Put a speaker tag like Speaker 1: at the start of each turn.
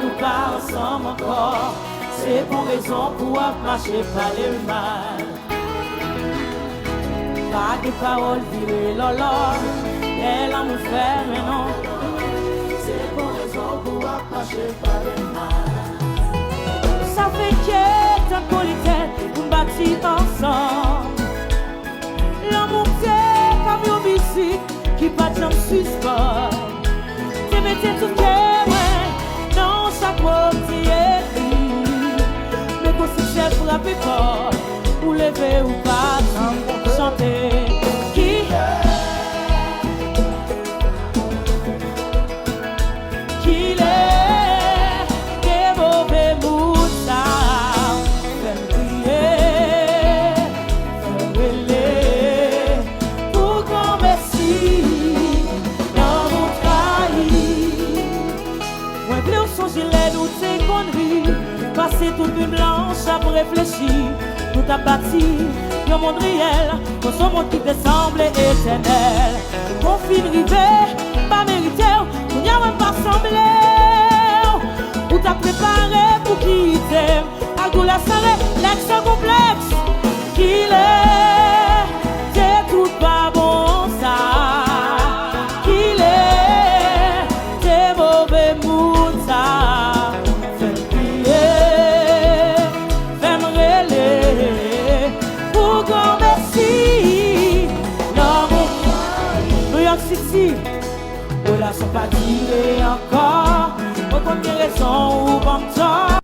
Speaker 1: nous pas ensemble encore. C'est pour raison pour marcher par le mal. Pas de paroles virées, lolo, elle a me faire, mais non. C'est pour raison pour marcher par le mal. Ça fait que ta politesse, nous bâtis ensemble. L'amour t'es comme une musique qui bat en suspens. Tu mettais tout cœur, dans chaque mot qui écrit. Mais qu'on se cherche pour la fort, ou lever ou pas, pour chanter. Qu'il est, des mauvais mots, ça, fais-le prier, fais-le brûler, pour qu'on merci dans mon trahir. Moi, je voulais changer les doutes et conneries, passer toute une blanche à réfléchir. Nous t'as bâti un monde réel, dans ce monde qui te semble éternel. Mon fil rivé, pas mérité, on n'y a même pas semblé. Ou t'as préparé pour quitter, à goût la salée, l'ex complexe. Qu'il est, c'est tout pas bon ça. Qu'il est, c'est mauvais mood ça. Fais-le prier, fais-le relayer, pour qu'on merci. New York City, relation pas tirée encore. Pour combien raison ou bon temps,